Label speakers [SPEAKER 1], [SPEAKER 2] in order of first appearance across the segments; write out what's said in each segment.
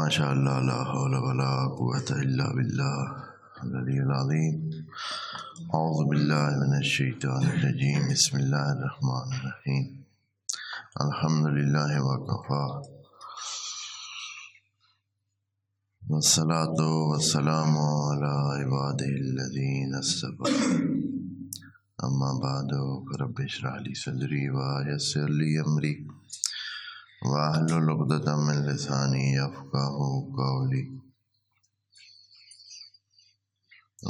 [SPEAKER 1] ماشاء اللہ لا حول ولا قوۃ الا باللہ العلی العظیم اعوذ باللہ من الشیطان الرجیم بسم اللہ الرحمن الرحیم الحمد للہ وکفی والصلاۃ والسلام علی عبادہ الذین اصطفی اما بعد فرب اشرح لی صدری ویسر لی امری واحلل عقدۃ من لسانی یفقہوا قولی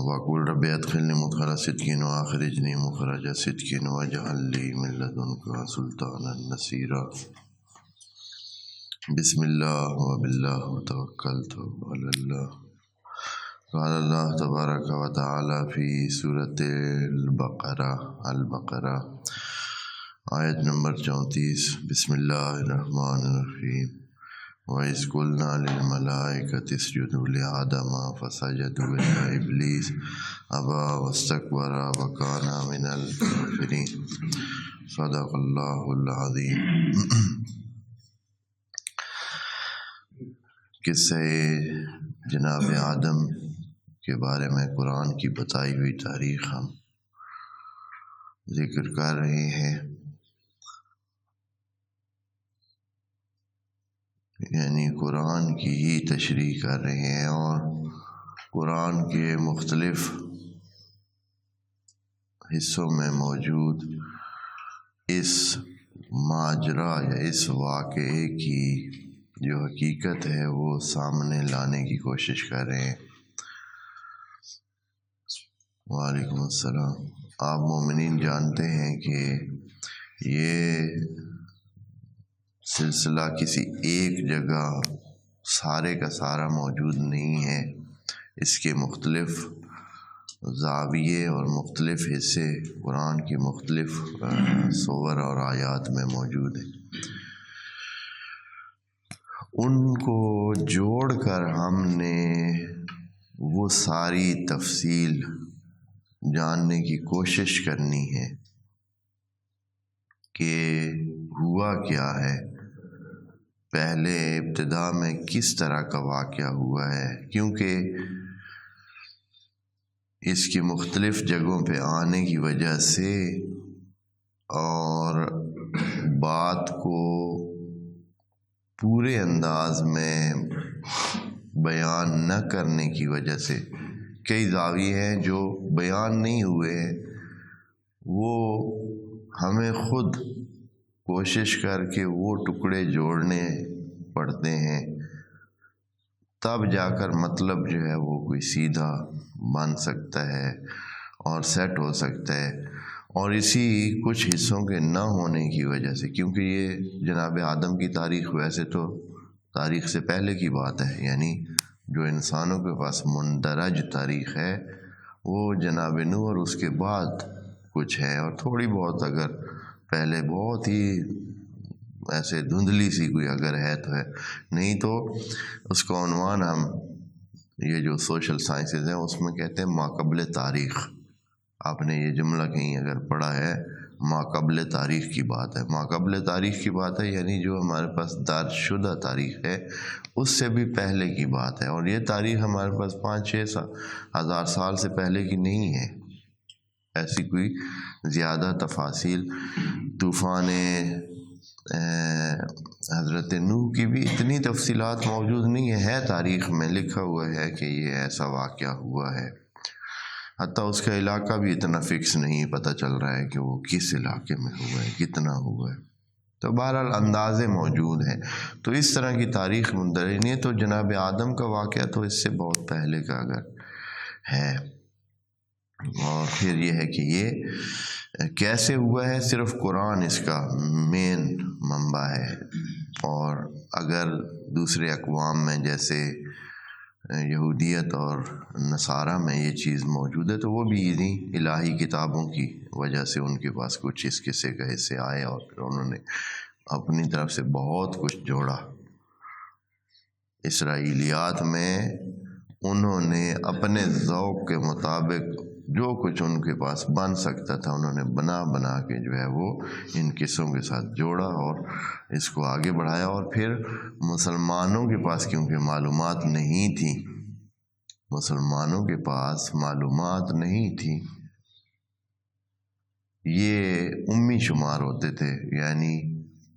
[SPEAKER 1] وقل رب ادخلنی مدخل صدق واخرجنی مخرج صدق واجعل لی من لدنک سلطانا نصیرا بسم اللہ وباللہ توکلت علی اللہ قال اللہ تبارک و تعالی فی سورۃ البقرہ آیت نمبر 34 بسم اللہ الرحمن الرحیم وَإِذْ قُلْنَا لِلْمَلَائِكَةِ اسْجُدُوا لِآدَمَ فَسَجَدُوا إِلَّا إِبْلِيسَ أَبَى وَاسْتَكْبَرَ وَكَانَ مِنَ الْكَافِرِينَ صدق اللہ العظیم۔ قصہ جناب آدم کے بارے میں قرآن کی بتائی ہوئی تاریخ ہم ذکر کر رہے ہیں، یعنی قرآن کی ہی تشریح کر رہے ہیں، اور قرآن کے مختلف حصوں میں موجود اس ماجرا یا اس واقعے کی جو حقیقت ہے وہ سامنے لانے کی کوشش کر رہے ہیں۔ وعلیکم السلام۔ آپ مومنین جانتے ہیں کہ یہ سلسلہ کسی ایک جگہ سارے کا سارا موجود نہیں ہے، اس کے مختلف زاویے اور مختلف حصے قرآن کی مختلف سور اور آیات میں موجود ہیں۔ ان کو جوڑ کر ہم نے وہ ساری تفصیل جاننے کی کوشش کرنی ہے کہ ہوا کیا ہے، پہلے ابتدا میں کس طرح کا واقعہ ہوا ہے، کیونکہ اس کی مختلف جگہوں پہ آنے کی وجہ سے اور بات کو پورے انداز میں بیان نہ کرنے کی وجہ سے کئی زاویے ہیں جو بیان نہیں ہوئے ہیں، وہ ہمیں خود کوشش کر کے وہ ٹکڑے جوڑنے پڑتے ہیں، تب جا کر مطلب جو ہے وہ کوئی سیدھا بن سکتا ہے اور سیٹ ہو سکتا ہے۔ اور اسی کچھ حصوں کے نہ ہونے کی وجہ سے، کیونکہ یہ جناب آدم کی تاریخ ویسے تو تاریخ سے پہلے کی بات ہے، یعنی جو انسانوں کے پاس مندرج تاریخ ہے وہ جناب نوح اور اس کے بعد کچھ ہے، اور تھوڑی بہت اگر پہلے بہت ہی ایسے دھندلی سی کوئی اگر ہے تو ہے، نہیں تو اس کا عنوان ہم یہ جو سوشل سائنسز ہیں اس میں کہتے ہیں ماقبل تاریخ۔ آپ نے یہ جملہ کہیں اگر پڑھا ہے، ماقبل تاریخ کی بات ہے، ماقبل تاریخ کی بات ہے، یعنی جو ہمارے پاس درج شدہ تاریخ ہے اس سے بھی پہلے کی بات ہے، اور یہ تاریخ ہمارے پاس 5-6 ہزار سال سے پہلے کی نہیں ہے، ایسی کوئی زیادہ تفاصیل۔ طوفان حضرت نوح کی بھی اتنی تفصیلات موجود نہیں ہے تاریخ میں، لکھا ہوا ہے کہ یہ ایسا واقعہ ہوا ہے، حتیٰ اس کا علاقہ بھی اتنا فکس نہیں پتہ چل رہا ہے کہ وہ کس علاقے میں ہوا ہے، کتنا ہوا ہے، تو بہرحال اندازے موجود ہیں۔ تو اس طرح کی تاریخ مندرج نہیں ہے، تو جناب آدم کا واقعہ تو اس سے بہت پہلے کا اگر ہے، اور پھر یہ ہے کہ یہ کیسے ہوا ہے، صرف قرآن اس کا مین منبع ہے، اور اگر دوسرے اقوام میں جیسے یہودیت اور نصارہ میں یہ چیز موجود ہے تو وہ بھی انہی الہی کتابوں کی وجہ سے ان کے پاس کچھ اس قصے کا حصے آئے، اور پھر انہوں نے اپنی طرف سے بہت کچھ جوڑا۔ اسرائیلیات میں انہوں نے اپنے ذوق کے مطابق جو کچھ ان کے پاس بن سکتا تھا انہوں نے بنا کے جو ہے وہ ان قصوں کے ساتھ جوڑا اور اس کو آگے بڑھایا. اور پھر مسلمانوں کے پاس کیونکہ معلومات نہیں تھی، مسلمانوں کے پاس معلومات نہیں تھی، یہ امی شمار ہوتے تھے، یعنی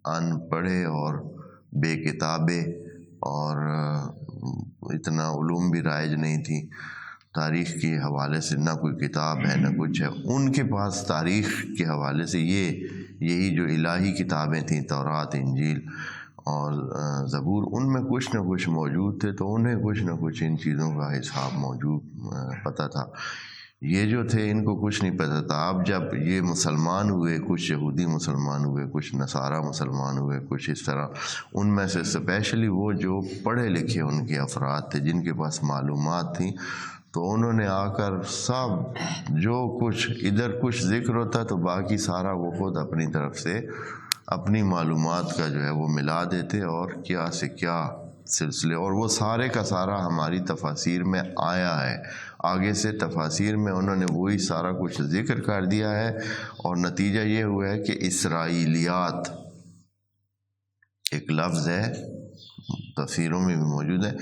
[SPEAKER 1] ان پڑھے اور بے کتابے، اور اتنا علوم بھی رائج نہیں تھی. تاریخ کے حوالے سے نہ کوئی کتاب ہے نہ کچھ ہے. ان کے پاس تاریخ کے حوالے سے یہی جو الہی کتابیں تھیں، تورات، انجیل اور زبور، ان میں کچھ نہ کچھ موجود تھے، تو انہیں کچھ نہ کچھ ان چیزوں کا حساب پتہ تھا. یہ جو تھے ان کو کچھ نہیں پتہ تھا. اب جب یہ مسلمان ہوئے، کچھ یہودی مسلمان ہوئے، کچھ نصارہ مسلمان ہوئے، کچھ اس طرح، ان میں سے اسپیشلی وہ جو پڑھے لکھے ان کے افراد تھے جن کے پاس معلومات تھیں، تو انہوں نے آ کر سب جو کچھ ادھر کچھ ذکر ہوتا تو باقی سارا وہ خود اپنی طرف سے اپنی معلومات کا جو ہے وہ ملا دیتے، اور کیا سے کیا سلسلے، اور وہ سارے کا سارا ہماری تفاسیر میں آیا ہے. آگے سے تفاسیر میں انہوں نے وہی سارا کچھ ذکر کر دیا ہے، اور نتیجہ یہ ہوا ہے کہ اسرائیلیات ایک لفظ ہے، تفسیروں میں بھی موجود ہے،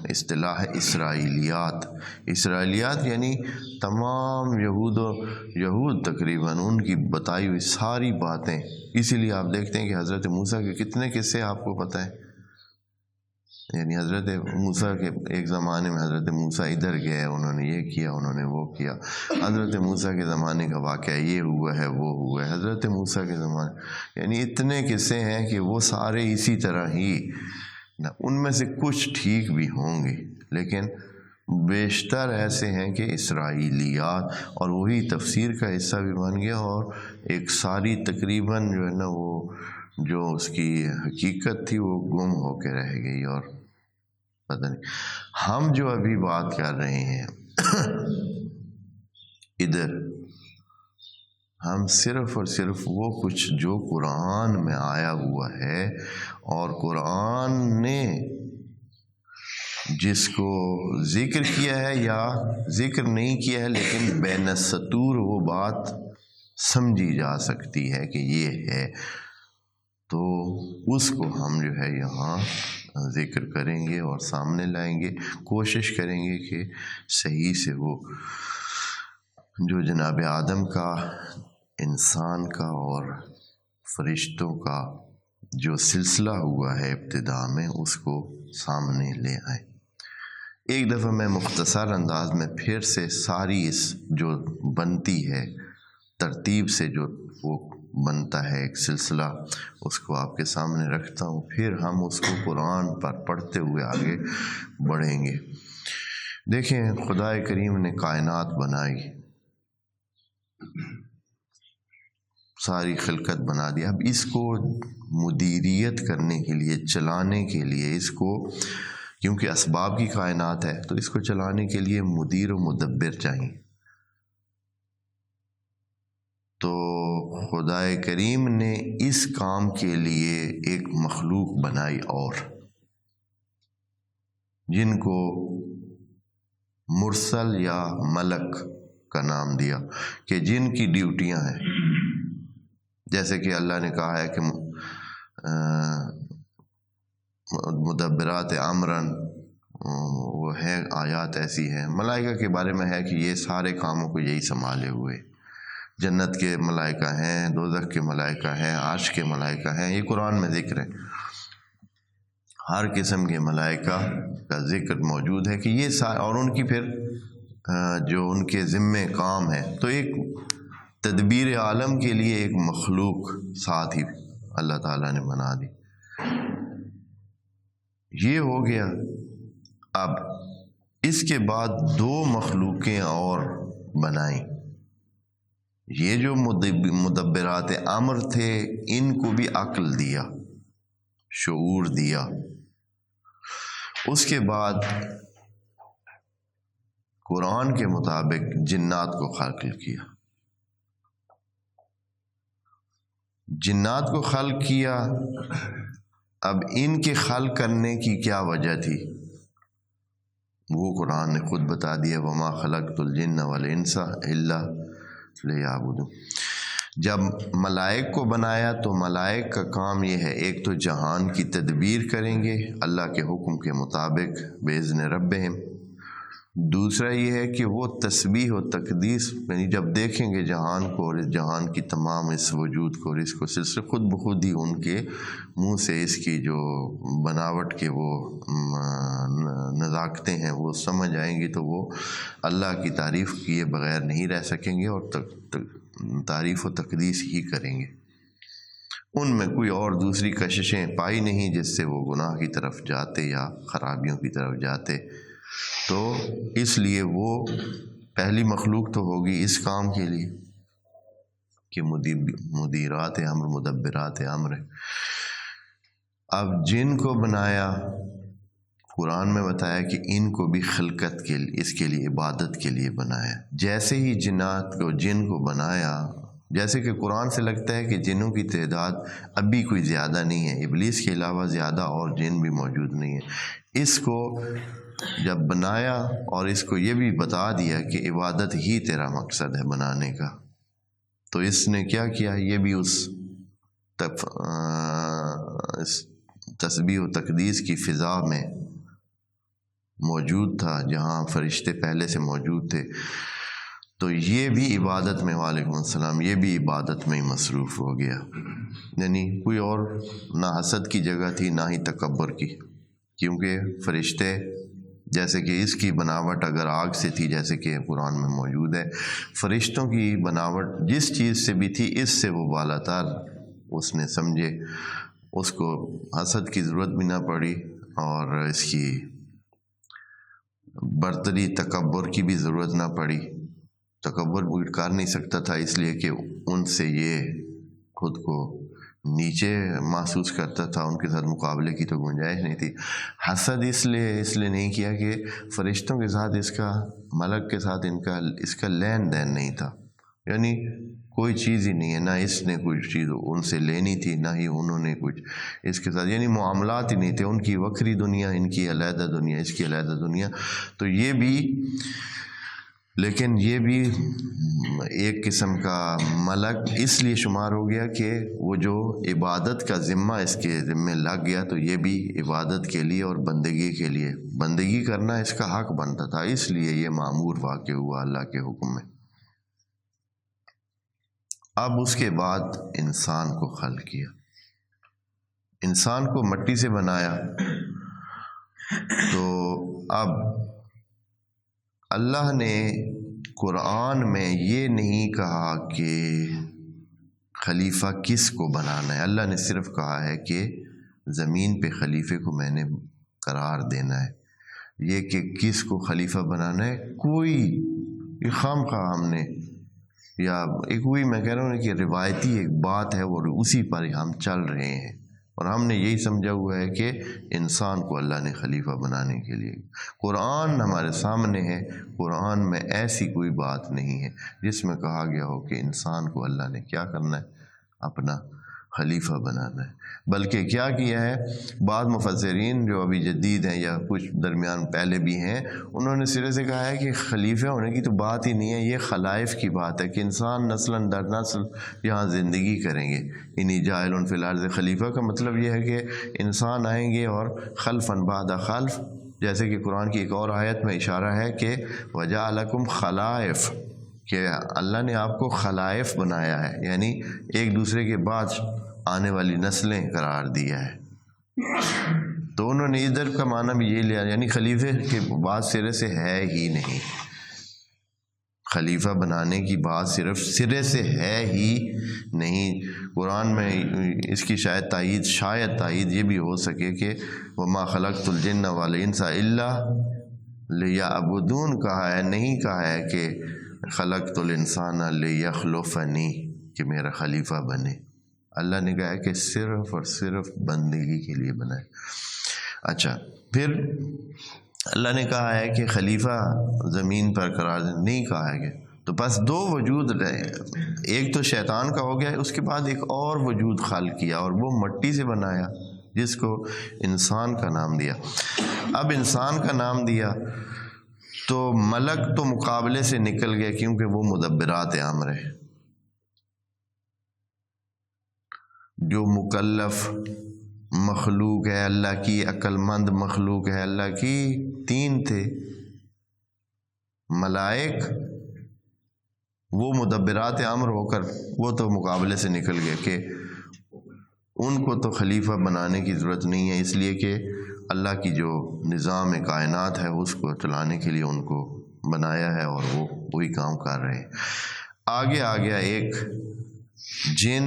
[SPEAKER 1] اصطلاح ہے اسرائیلیات. اسرائیلیات یعنی تمام یہود تقریباً ان کی بتائی ہوئی ساری باتیں. اسی لیے آپ دیکھتے ہیں کہ حضرت موسیٰ کے کتنے قصے آپ کو پتہ ہیں. یعنی حضرت موسیٰ کے ایک زمانے میں حضرت موسیٰ ادھر گئے، انہوں نے یہ کیا، انہوں نے وہ کیا. حضرت موسیٰ کے زمانے کا واقعہ یہ ہوا ہے، وہ ہوا ہے. حضرت موسیٰ کے زمانے، یعنی اتنے قصے ہیں کہ وہ سارے اسی طرح ہی، ان میں سے کچھ ٹھیک بھی ہوں گے لیکن بیشتر ایسے ہیں کہ اسرائیلیات، اور وہی تفسیر کا حصہ بھی بن گیا، اور ایک ساری تقریباً جو ہے نا وہ جو اس کی حقیقت تھی وہ گم ہو کے رہ گئی. اور پتہ نہیں ہم جو ابھی بات کر رہے ہیں ادھر، ہم صرف اور صرف وہ کچھ جو قرآن میں آیا ہوا ہے، اور قرآن نے جس کو ذکر کیا ہے یا ذکر نہیں کیا ہے لیکن بین السطور وہ بات سمجھی جا سکتی ہے کہ یہ ہے، تو اس کو ہم جو ہے یہاں ذکر کریں گے اور سامنے لائیں گے. کوشش کریں گے کہ صحیح سے وہ جو جناب آدم کا، انسان کا اور فرشتوں کا جو سلسلہ ہوا ہے ابتدا میں، اس کو سامنے لے آئیں. ایک دفعہ میں مختصر انداز میں پھر سے ساری اس جو بنتی ہے ترتیب سے جو وہ بنتا ہے ایک سلسلہ، اس کو آپ کے سامنے رکھتا ہوں، پھر ہم اس کو قرآن پر پڑھتے ہوئے آگے بڑھیں گے. دیکھیں، خدا کریم نے کائنات بنائی، ساری خلقت بنا دی. اب اس کو مدیریت کرنے کے لیے، چلانے کے لیے، اس کو کیونکہ اسباب کی کائنات ہے تو اس کو چلانے کے لیے مدیر و مدبر چاہیے. تو خدا کریم نے اس کام کے لیے ایک مخلوق بنائی، اور جن کو مرسل یا ملک کا نام دیا، کہ جن کی ڈیوٹیاں ہیں. جیسے کہ اللہ نے کہا ہے کہ مدبرات امرن، وہ ہے آیات ایسی ہیں. ملائکہ کے بارے میں ہے کہ یہ سارے کاموں کو یہی سنبھالے ہوئے. جنت کے ملائکہ ہیں، دوزخ کے ملائکہ ہیں، عرش کے ملائکہ ہیں، یہ قرآن میں ذکر ہے. ہر قسم کے ملائکہ کا ذکر موجود ہے کہ یہ سارے، اور ان کی پھر جو ان کے ذمے کام ہے. تو ایک تدبیر عالم کے لیے ایک مخلوق ساتھ ہی اللہ تعالیٰ نے بنا دی. یہ ہو گیا. اب اس کے بعد دو مخلوقیں اور بنائیں. یہ جو مدبرات امر تھے، ان کو بھی عقل دیا، شعور دیا. اس کے بعد قرآن کے مطابق جنات کو خلق کیا. جنات کو خلق کیا. اب ان کے خلق کرنے کی کیا وجہ تھی؟ وہ قرآن نے خود بتا دیا وما خلقت الجن والانس الا لیعبدون۔ جب ملائک کو بنایا تو ملائک کا کام یہ ہے، ایک تو جہان کی تدبیر کریں گے اللہ کے حکم کے مطابق باذن ربہم، دوسرا یہ ہے کہ وہ تسبیح و تقدیس، یعنی جب دیکھیں گے جہان کو اور جہان کی تمام اس وجود کو اور اس کو صرف خود بخود ہی ان کے منہ سے اس کی جو بناوٹ کے وہ نزاکتیں ہیں وہ سمجھ آئیں گی، تو وہ اللہ کی تعریف کیے بغیر نہیں رہ سکیں گے اور تعریف و تقدیس ہی کریں گے۔ ان میں کوئی اور دوسری کششیں پائی نہیں جس سے وہ گناہ کی طرف جاتے یا خرابیوں کی طرف جاتے، تو اس لیے وہ پہلی مخلوق تو ہوگی اس کام کے لیے کہ مدیرات امر مدبرات امر۔ اب جن کو بنایا قرآن میں بتایا کہ ان کو بھی خلقت کے لیے، اس کے لیے عبادت کے لیے بنایا۔ جیسے ہی جن کو بنایا، جیسے کہ قرآن سے لگتا ہے کہ جنوں کی تعداد ابھی کوئی زیادہ نہیں ہے، ابلیس کے علاوہ زیادہ اور جن بھی موجود نہیں ہیں۔ اس کو جب بنایا اور اس کو یہ بھی بتا دیا کہ عبادت ہی تیرا مقصد ہے بنانے کا، تو اس نے کیا کیا، یہ بھی اس تسبیح و تقدیس کی فضا میں موجود تھا جہاں فرشتے پہلے سے موجود تھے، تو یہ بھی عبادت میں، وعلیکم السلام، یہ بھی عبادت میں ہی مصروف ہو گیا۔ یعنی کوئی اور نہ حسد کی جگہ تھی نہ ہی تکبر کی، کیونکہ فرشتے جیسے کہ اس کی بناوٹ اگر آگ سے تھی جیسے کہ قرآن میں موجود ہے، فرشتوں کی بناوٹ جس چیز سے بھی تھی اس سے وہ بالا تر اس نے سمجھے، اس کو حسد کی ضرورت بھی نہ پڑی اور اس کی برتری تکبر کی بھی ضرورت نہ پڑی۔ تکبر بھی کر نہیں سکتا تھا اس لیے کہ ان سے یہ خود کو نیچے محسوس کرتا تھا، ان کے ساتھ مقابلے کی تو گنجائش نہیں تھی۔ حسد اس لیے نہیں کیا کہ فرشتوں کے ساتھ اس کا، ملک کے ساتھ اس کا لین دین نہیں تھا، یعنی کوئی چیز ہی نہیں ہے، نہ اس نے کچھ چیز ان سے لینی تھی نہ ہی انہوں نے کچھ اس کے ساتھ، یعنی معاملات ہی نہیں تھے، ان کی وکری دنیا، ان کی علیحدہ دنیا، اس کی علیحدہ دنیا۔ تو یہ بھی، لیکن یہ بھی ایک قسم کا ملک اس لیے شمار ہو گیا کہ وہ جو عبادت کا ذمہ اس کے ذمہ لگ گیا، تو یہ بھی عبادت کے لیے اور بندگی کے لیے، بندگی کرنا اس کا حق بنتا تھا، اس لیے یہ مأمور واقع ہوا اللہ کے حکم میں۔ اب اس کے بعد انسان کو خلق کیا، انسان کو مٹی سے بنایا، تو اب اللہ نے قرآن میں یہ نہیں کہا کہ خلیفہ کس کو بنانا ہے، اللہ نے صرف کہا ہے کہ زمین پہ خلیفے کو میں نے قرار دینا ہے۔ یہ کہ کس کو خلیفہ بنانا ہے، کوئی خواہ ہم نے، یا ایک وہی میں کہہ رہا ہوں کہ روایتی ایک بات ہے اور اسی پر ہم چل رہے ہیں، اور ہم نے یہی سمجھا ہوا ہے کہ انسان کو اللہ نے خلیفہ بنانے کے لیے، قرآن ہمارے سامنے ہے، قرآن میں ایسی کوئی بات نہیں ہے جس میں کہا گیا ہو کہ انسان کو اللہ نے کیا کرنا ہے، اپنا خلیفہ بنانا ہے۔ بلکہ کیا کیا ہے، بعض مفسرین جو ابھی جدید ہیں یا کچھ درمیان پہلے بھی ہیں، انہوں نے سرے سے کہا ہے کہ خلیفہ ہونے کی تو بات ہی نہیں ہے، یہ خلائف کی بات ہے کہ انسان نسلاً در نسل یہاں زندگی کریں گے۔ انی جاعل فی الارض خلیفہ کا مطلب یہ ہے کہ انسان آئیں گے اور خلفاً بعد خلف، جیسے کہ قرآن کی ایک اور آیت میں اشارہ ہے کہ وجعلکم خلائف، کہ اللہ نے آپ کو خلائف بنایا ہے، یعنی ایک دوسرے کے بعد آنے والی نسلیں قرار دیا ہے۔ تو انہوں نے ادھر کا معنی بھی یہ لیا، یعنی خلیفے کے بات سرے سے ہے ہی نہیں، خلیفہ بنانے کی بات صرف سرے سے ہے ہی نہیں۔ قرآن میں اس کی شاید تائید یہ بھی ہو سکے کہ وما خلقت الجن والانس الا لیعبدون کہا ہے، نہیں کہا ہے کہ خلقت الانسان لیخلفنی، کہ میرا خلیفہ بنے۔ اللہ نے کہا ہے کہ صرف اور صرف بندگی کے لیے بنائے۔ اچھا، پھر اللہ نے کہا ہے کہ خلیفہ زمین پر قرار دے، نہیں کہا ہے کہ، تو بس دو وجود رہے، ایک تو شیطان کا ہو گیا، اس کے بعد ایک اور وجود خلق کیا اور وہ مٹی سے بنایا جس کو انسان کا نام دیا۔ اب انسان کا نام دیا تو ملک تو مقابلے سے نکل گیا کیونکہ وہ مدبرات امر ہے. جو مکلف مخلوق ہے اللہ کی، عقل مند مخلوق ہے اللہ کی، 3 تھے ملائک، وہ مدبرات امر ہو کر وہ تو مقابلے سے نکل گئے کہ ان کو تو خلیفہ بنانے کی ضرورت نہیں ہے، اس لیے کہ اللہ کی جو نظام کائنات ہے اس کو چلانے کے لیے ان کو بنایا ہے اور وہ وہی کام کر رہے ہیں. آگے آ گیا ایک جن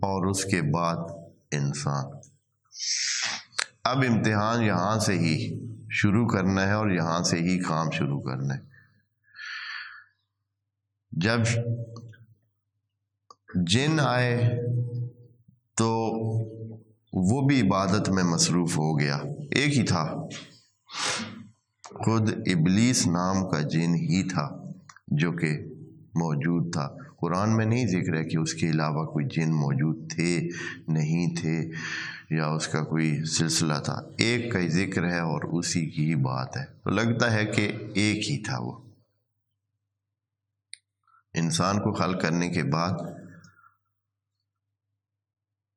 [SPEAKER 1] اور اس کے بعد انسان. اب امتحان یہاں سے ہی شروع کرنا ہے اور یہاں سے ہی کام شروع کرنا ہے. جب جن آئے تو وہ بھی عبادت میں مصروف ہو گیا. ایک ہی تھا، خود ابلیس نام کا جن ہی تھا جو کہ موجود تھا. قرآن میں نہیں ذکر ہے کہ اس کے علاوہ کوئی جن موجود تھے نہیں تھے یا اس کا کوئی سلسلہ تھا. ایک کا ہی ذکر ہے اور اسی کی ہی بات ہے. تو لگتا ہے کہ ایک ہی تھا. وہ انسان کو خلق کرنے کے بعد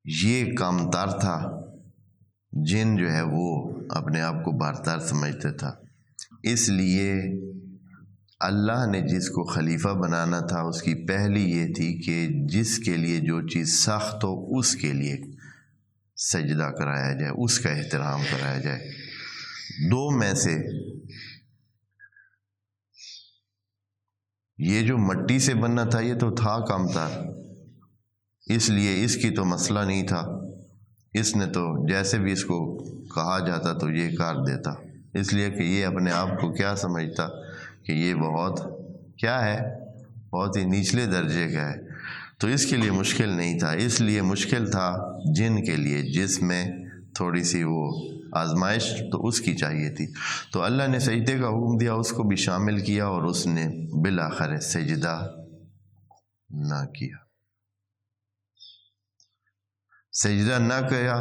[SPEAKER 1] یہ کم تر تھا. جن جو ہے وہ اپنے آپ کو برتر سمجھتا تھا، اس لیے اللہ نے جس کو خلیفہ بنانا تھا اس کی پہلی یہ تھی کہ جس کے لیے جو چیز سخت ہو اس کے لیے سجدہ کرایا جائے، اس کا احترام کرایا جائے. 2 میں سے یہ جو مٹی سے بننا تھا یہ تو تھا کم تر، اس لیے اس کی تو مسئلہ نہیں تھا. اس نے تو جیسے بھی اس کو کہا جاتا تو یہ کر دیتا، اس لیے کہ یہ اپنے آپ کو کیا سمجھتا کہ یہ بہت کیا ہے، بہت ہی نچلے درجے کا ہے. تو اس کے لیے مشکل نہیں تھا. اس لیے مشکل تھا جن کے لیے جس میں تھوڑی سی وہ آزمائش تو اس کی چاہیے تھی. تو اللہ نے سجدے کا حکم دیا، اس کو بھی شامل کیا اور اس نے بالآخر سجدہ نہ کیا. سجدہ نہ کیا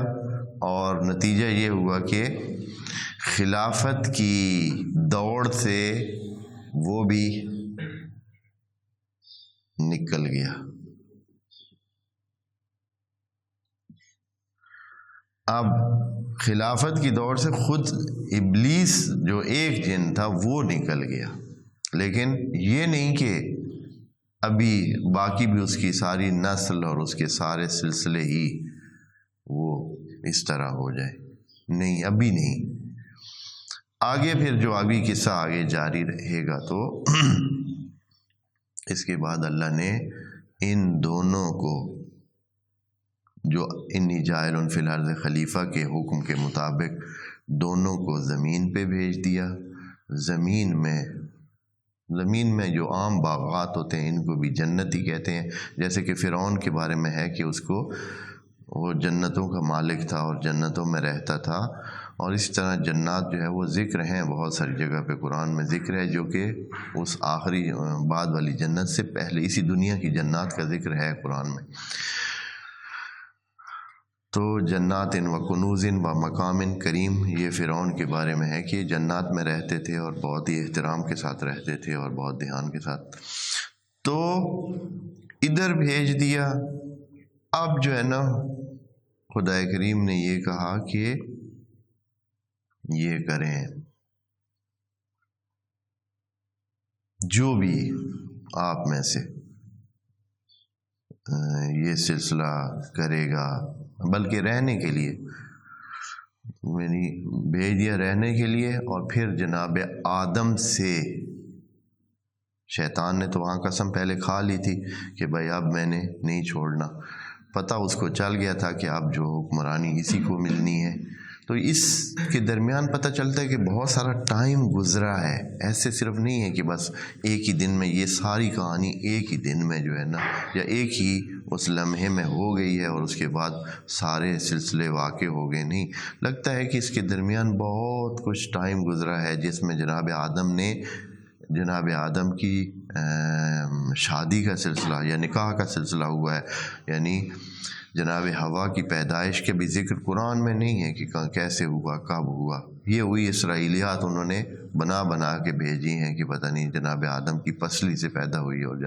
[SPEAKER 1] اور نتیجہ یہ ہوا کہ خلافت کی دوڑ سے وہ بھی نکل گیا. اب خلافت کی دوڑ سے خود ابلیس جو ایک جن تھا وہ نکل گیا، لیکن یہ نہیں کہ ابھی باقی بھی اس کی ساری نسل اور اس کے سارے سلسلے ہی وہ اس طرح ہو جائے، نہیں، ابھی نہیں. آگے پھر جو ابھی قصہ آگے جاری رہے گا تو اس کے بعد اللہ نے ان دونوں کو جو انی جاعل فی الارض خلیفہ کے حکم کے مطابق دونوں کو زمین پہ بھیج دیا. زمین میں جو عام باغات ہوتے ہیں ان کو بھی جنت ہی کہتے ہیں، جیسے کہ فرعون کے بارے میں ہے کہ اس کو وہ جنتوں کا مالک تھا اور جنتوں میں رہتا تھا. اور اس طرح جنات جو ہے وہ ذکر ہیں بہت ساری جگہ پہ قرآن میں ذکر ہے، جو کہ اس آخری بعد والی جنت سے پہلے اسی دنیا کی جنات کا ذکر ہے قرآن میں. تو جنات و کنوز و مقام کریم، یہ فرعون کے بارے میں ہے کہ جنات میں رہتے تھے اور بہت ہی احترام کے ساتھ رہتے تھے اور بہت دھیان کے ساتھ. تو ادھر بھیج دیا. اب جو ہے نا خدا کریم نے یہ کہا کہ یہ کریں، جو بھی آپ میں سے یہ سلسلہ کرے گا، بلکہ رہنے کے لیے میں نے بھیج دیا، رہنے کے لیے. اور پھر جناب آدم سے شیطان نے تو وہاں قسم پہلے کھا لی تھی کہ بھائی اب میں نے نہیں چھوڑنا، پتہ اس کو چل گیا تھا کہ اب جو حکمرانی اسی کو ملنی ہے. تو اس کے درمیان پتہ چلتا ہے کہ بہت سارا ٹائم گزرا ہے. ایسے صرف نہیں ہے کہ بس ایک ہی دن میں یہ ساری کہانی ایک ہی دن میں جو ہے نا یا ایک ہی اس لمحے میں ہو گئی ہے اور اس کے بعد سارے سلسلے واقع ہو گئے. نہیں، لگتا ہے کہ اس کے درمیان بہت کچھ ٹائم گزرا ہے جس میں جناب آدم کی شادی کا سلسلہ یا نکاح کا سلسلہ ہوا ہے. یعنی جناب حوا کی پیدائش کے بھی ذکر قرآن میں نہیں ہے کہ کیسے ہوا، کب ہوا. یہ ہوئی اسرائیلیات انہوں نے بنا بنا کے بھیجی ہیں کہ پتہ نہیں جناب آدم کی پسلی سے پیدا ہوئی اور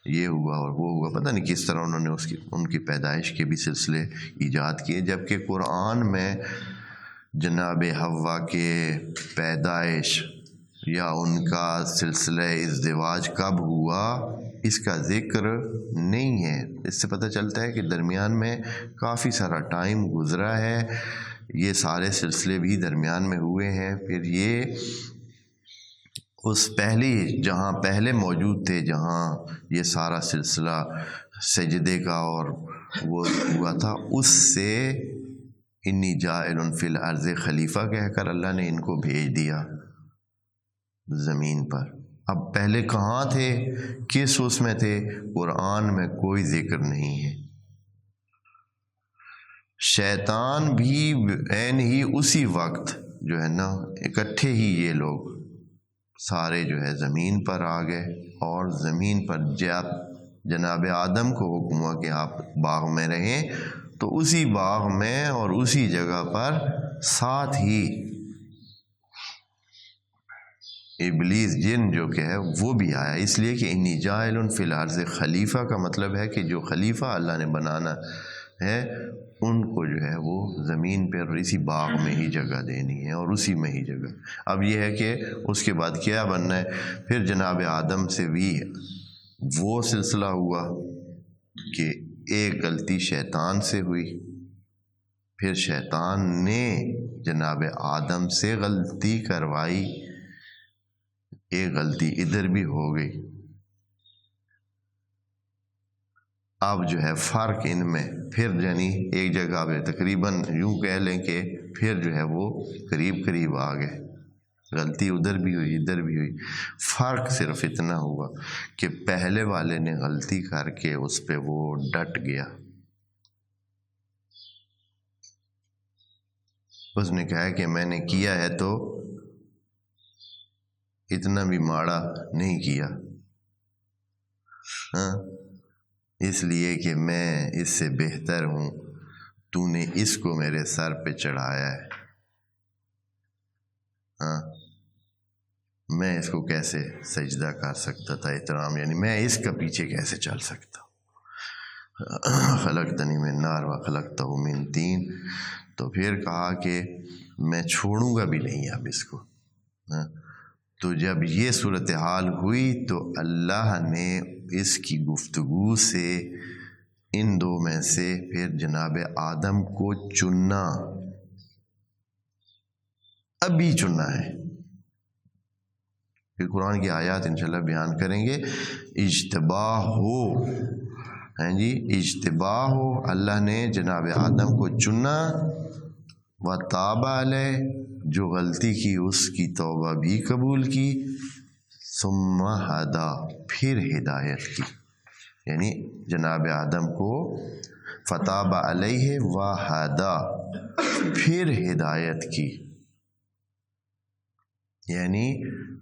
[SPEAKER 1] یہ ہوا اور وہ ہوا، پتہ نہیں کس طرح انہوں نے ان کی پیدائش کے بھی سلسلے ایجاد کیے، جبکہ قرآن میں جناب حوا کے پیدائش یا ان کا سلسلہ ازدواج کب ہوا اس کا ذکر نہیں ہے۔ اس سے پتہ چلتا ہے کہ درمیان میں کافی سارا ٹائم گزرا ہے، یہ سارے سلسلے بھی درمیان میں ہوئے ہیں۔ پھر یہ اس جہاں پہلے موجود تھے، جہاں یہ سارا سلسلہ سجدے کا اور وہ ہوا تھا، اس سے انی جاعل فی الارض خلیفہ کہہ کر اللہ نے ان کو بھیج دیا زمین پر۔ اب پہلے کہاں تھے، کس اس میں تھے، قرآن میں کوئی ذکر نہیں ہے۔ شیطان بھی عین ہی اسی وقت جو ہے نا اکٹھے ہی یہ لوگ سارے جو ہے زمین پر آ گئے، اور زمین پر جناب آدم کو حکم ہوا کہ آپ باغ میں رہیں، تو اسی باغ میں اور اسی جگہ پر ساتھ ہی ابلیس جن جو کہ ہے وہ بھی آیا، اس لیے کہ انی جاعل فی الارض خلیفہ کا مطلب ہے کہ جو خلیفہ اللہ نے بنانا ہے ان کو جو ہے وہ زمین پہ اور اسی باغ میں ہی جگہ دینی ہے اور اسی میں ہی جگہ۔ اب یہ ہے کہ اس کے بعد کیا بننا ہے، پھر جناب آدم سے بھی وہ سلسلہ ہوا کہ ایک غلطی شیطان سے ہوئی، پھر شیطان نے جناب آدم سے غلطی کروائی، ایک غلطی ادھر بھی ہو گئی۔ اب جو ہے فرق ان میں پھر یعنی ایک جگہ پہ تقریباً یوں کہہ لیں کہ پھر جو ہے وہ قریب قریب آ گئے، غلطی ادھر بھی ہوئی ادھر بھی ہوئی۔ فرق صرف اتنا ہوا کہ پہلے والے نے غلطی کر کے اس پہ وہ ڈٹ گیا، اس نے کہا کہ میں نے کیا ہے تو اتنا بھی ماڑا نہیں کیا، ہاں اس لیے کہ میں اس سے بہتر ہوں، تو نے اس کو میرے سر پہ چڑھایا ہے، ہاں میں اس کو کیسے سجدہ کر سکتا تھا، احترام یعنی میں اس کا پیچھے کیسے چل سکتا ہوں، خلقتنی من نار و خلقتہ من طین۔ تو پھر کہا کہ میں چھوڑوں گا بھی نہیں اب اس کو، ہاں تو جب یہ صورتحال ہوئی تو اللہ نے اس کی گفتگو سے ان دو میں سے پھر جناب آدم کو چننا، ابھی چننا ہے، پھر قرآن کی آیات انشاءاللہ بیان کریں گے۔ اجتباہ ہو، ہاں جی اجتباہ ہو، اللہ نے جناب آدم کو چنا، وتاب علیہ جو غلطی کی اس کی توبہ بھی قبول کی، ثم ہدا پھر ہدایت کی، یعنی جناب آدم کو فتاب علیہ وہدا پھر ہدایت کی، یعنی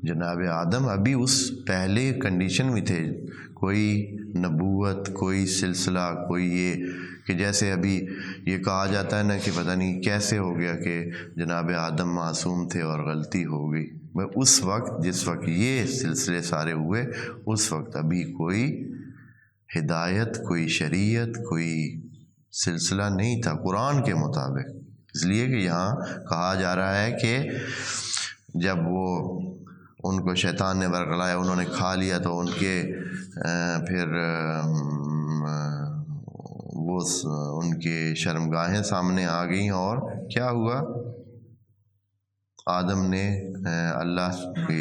[SPEAKER 1] جناب آدم ابھی اس پہلے کنڈیشن میں تھے، کوئی نبوت کوئی سلسلہ کوئی یہ کہ جیسے ابھی یہ کہا جاتا ہے نا کہ پتہ نہیں کیسے ہو گیا کہ جناب آدم معصوم تھے اور غلطی ہو گئی، اس وقت جس وقت یہ سلسلے سارے ہوئے اس وقت ابھی کوئی ہدایت کوئی شریعت کوئی سلسلہ نہیں تھا قرآن کے مطابق، اس لیے کہ یہاں کہا جا رہا ہے کہ جب وہ ان کو شیطان نے برگلایا انہوں نے کھا لیا تو ان کے پھر وہ ان کے شرمگاہیں سامنے آ گئیں، اور کیا ہوا، آدم نے اللہ پہ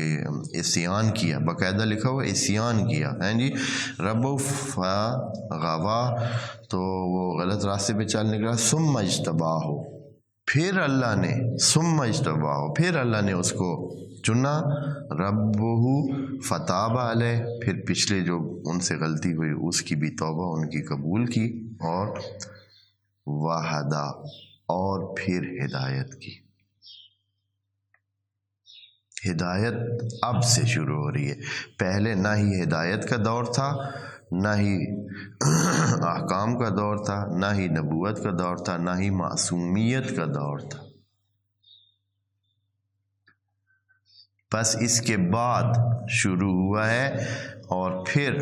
[SPEAKER 1] عصیان کیا، باقاعدہ لکھا ہوا عصیان کیا، ہیں جی رب فغوا، تو وہ غلط راستے پہ چل نکلا، ثم اجتباہ پھر اللہ نے ثم اجتباہ پھر اللہ نے اس کو چنا، ربہ فتاب علیہ پھر پچھلے جو ان سے غلطی ہوئی اس کی بھی توبہ ان کی قبول کی، اور وہدا اور پھر ہدایت کی۔ ہدایت اب سے شروع ہو رہی ہے، پہلے نہ ہی ہدایت کا دور تھا، نہ ہی احکام کا دور تھا، نہ ہی نبوت کا دور تھا، نہ ہی معصومیت کا دور تھا۔ بس اس کے بعد شروع ہوا ہے اور پھر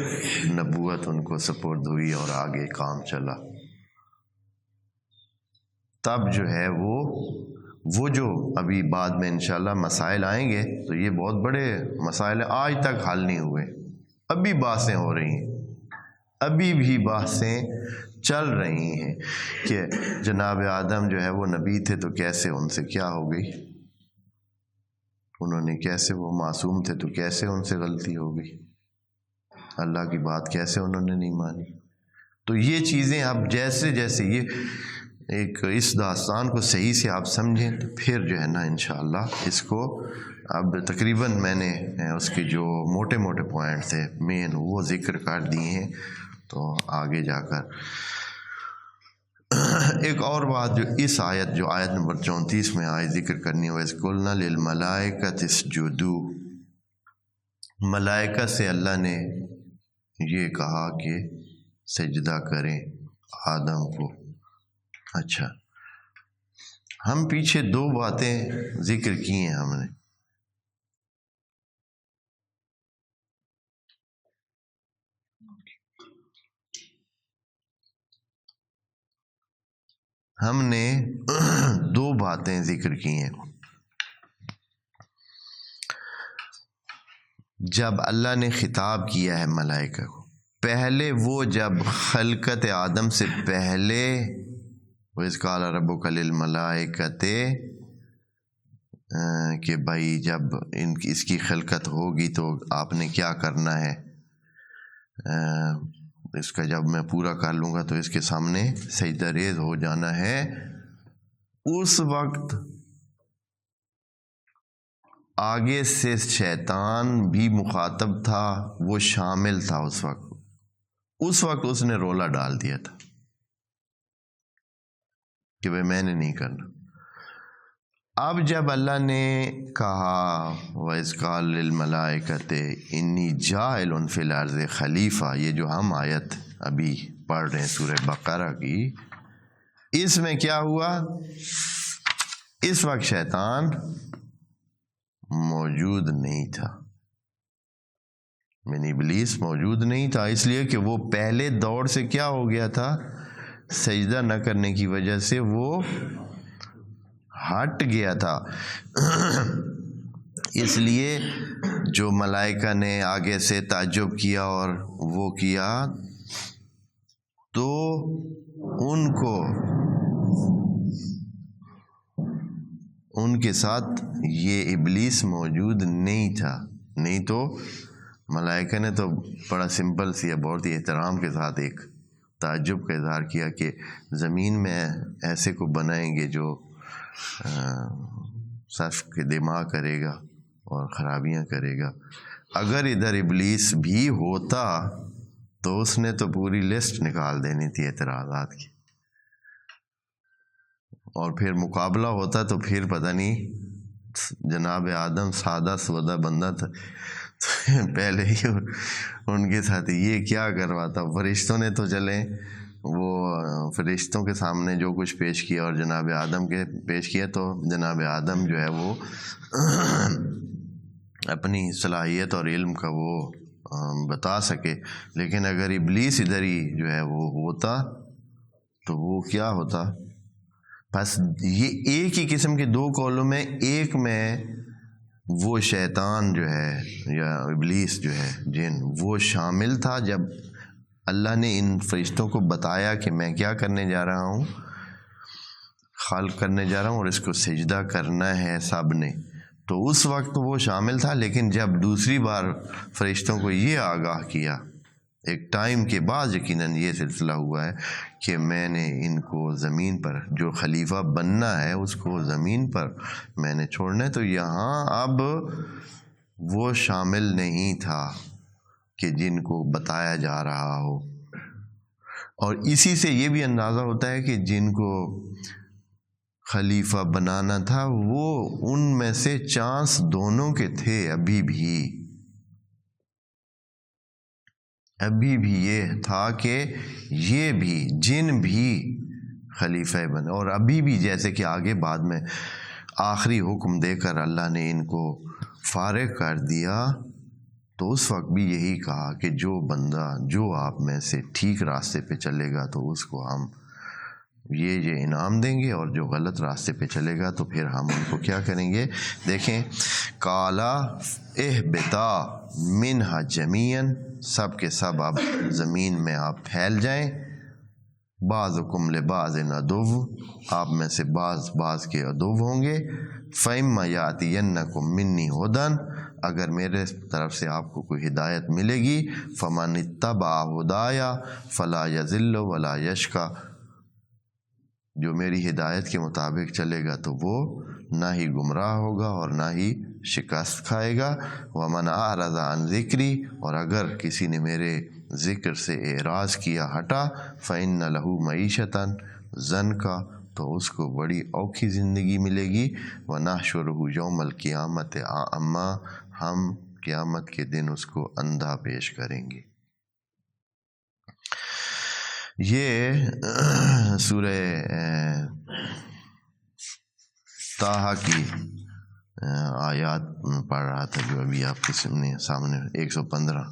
[SPEAKER 1] نبوت ان کو سپرد ہوئی اور آگے کام چلا۔ تب جو ہے وہ جو ابھی بعد میں انشاءاللہ مسائل آئیں گے تو یہ بہت بڑے مسائل ہیں، آج تک حل نہیں ہوئے، ابھی بحثیں ہو رہی ہیں، ابھی بھی بحثیں چل رہی ہیں کہ جناب آدم جو ہے وہ نبی تھے تو کیسے ان سے کیا ہو گئی، انہوں نے کیسے، وہ معصوم تھے تو کیسے ان سے غلطی ہو گئی، اللہ کی بات کیسے انہوں نے نہیں مانی۔ تو یہ چیزیں اب جیسے جیسے یہ ایک اس داستان کو صحیح سے آپ سمجھیں تو پھر جو ہے نا انشاءاللہ اس کو اب تقریباً میں نے اس کے جو موٹے موٹے پوائنٹ تھے مین وہ ذکر کر دیے ہیں، تو آگے جا کر ایک اور بات جو اس آیت جو آیت نمبر 34 میں آیت ذکر کرنی ہو، اِذْ قُلْنَا لِلْمَلَائِكَةِ اسْجُدُوا، ملائکہ سے اللہ نے یہ کہا کہ سجدہ کریں آدم کو۔ اچھا، ہم پیچھے دو باتیں ذکر کی ہیں ہم نے دو باتیں ذکر کی ہیں۔ جب اللہ نے خطاب کیا ہے ملائکہ کو، پہلے وہ جب خلقت آدم سے پہلے وَإِذْ قَالَ رَبُّكَ لِلْمَلَائِكَةِ کہ بھائی جب اس کی خلقت ہوگی تو آپ نے کیا کرنا ہے، اس کا جب میں پورا کر لوں گا تو اس کے سامنے سجدہ ریز ہو جانا ہے۔ اس وقت آگے سے شیطان بھی مخاطب تھا، وہ شامل تھا، اس وقت اس نے رولا ڈال دیا تھا کہ بھئی میں نے نہیں کرنا۔ اب جب اللہ نے کہا وَإِذْ قَالَ لِلْمَلَائِكَةِ إِنِّي جَاعِلٌ فِي الْأَرْضِ خلیفہ، یہ جو ہم آیت ابھی پڑھ رہے ہیں سورہ بقرہ کی، اس میں کیا ہوا، اس وقت شیطان موجود نہیں تھا، یعنی ابلیس موجود نہیں تھا، اس لیے کہ وہ پہلے دور سے کیا ہو گیا تھا، سجدہ نہ کرنے کی وجہ سے وہ ہٹ گیا تھا۔ اس لیے جو ملائکہ نے آگے سے تعجب کیا اور وہ کیا تو ان کے ساتھ یہ ابلیس موجود نہیں تھا، نہیں تو ملائکہ نے تو بڑا سمپل سی بہت ہی احترام کے ساتھ ایک تعجب کا اظہار کیا کہ زمین میں ایسے کو بنائیں گے جو صرف کے دماغ کرے گا اور خرابیاں کرے گا۔ اگر ادھر ابلیس بھی ہوتا تو اس نے تو پوری لسٹ نکال دینی تھی اعتراضات کی، اور پھر مقابلہ ہوتا تو پھر پتہ نہیں، جناب آدم سادہ سودہ بندہ تھا، پہلے ہی ان کے ساتھ یہ کیا کرواتا۔ فرشتوں نے تو چلیں وہ فرشتوں کے سامنے جو کچھ پیش کیا اور جناب آدم کے پیش کیا تو جناب آدم جو ہے وہ اپنی صلاحیت اور علم کا وہ بتا سکے، لیکن اگر ابلیس ادھر ہی جو ہے وہ ہوتا تو وہ کیا ہوتا۔ بس یہ ایک ہی قسم کے دو قولوں میں، ایک میں وہ شیطان جو ہے یا ابلیس جو ہے جن وہ شامل تھا جب اللہ نے ان فرشتوں کو بتایا کہ میں کیا کرنے جا رہا ہوں، خلق کرنے جا رہا ہوں اور اس کو سجدہ کرنا ہے سب نے، تو اس وقت وہ شامل تھا۔ لیکن جب دوسری بار فرشتوں کو یہ آگاہ کیا، ایک ٹائم کے بعد یقیناً یہ سلسلہ ہوا ہے کہ میں نے ان کو زمین پر جو خلیفہ بننا ہے اس کو زمین پر میں نے چھوڑنا ہے، تو یہاں اب وہ شامل نہیں تھا کہ جن کو بتایا جا رہا ہو، اور اسی سے یہ بھی اندازہ ہوتا ہے کہ جن کو خلیفہ بنانا تھا وہ ان میں سے چانس دونوں کے تھے، ابھی بھی یہ تھا کہ یہ بھی جن بھی خلیفہ بنے، اور ابھی بھی جیسے کہ آگے بعد میں آخری حکم دے کر اللہ نے ان کو فارغ کر دیا تو اس وقت بھی یہی کہا کہ جو بندہ جو آپ میں سے ٹھیک راستے پہ چلے گا تو اس کو ہم یہ انعام دیں گے، اور جو غلط راستے پہ چلے گا تو پھر ہم ان کو کیا کریں گے۔ دیکھیں، قالا اہبطا منہا جمیعا، سب کے سب اب زمین میں آپ پھیل جائیں، بعضکم لبعض عدو، آپ میں سے بعض کے عدو ہوں گے، فإما یأتینکم منی ھدی، اگر میرے طرف سے آپ کو کوئی ہدایت ملے گی، فمن اتبع ھدایا فلا یضل ولا یشقی، جو میری ہدایت کے مطابق چلے گا تو وہ نہ ہی گمراہ ہوگا اور نہ ہی شکست کھائے گا، ومن اعرض عن ذکری، اور اگر کسی نے میرے ذکر سے اعراض کیا، ہٹا، فإن لہ معیشۃ ضنکا، تو اس کو بڑی اوکھی زندگی ملے گی، ونحشرہ یوم القیامۃ اعمی، ہم قیامت کے دن اس کو اندھا پیش کریں گے۔ یہ سورہ طٰہٰ کی آیات پڑھ رہا تھا جو ابھی آپ کے سامنے 115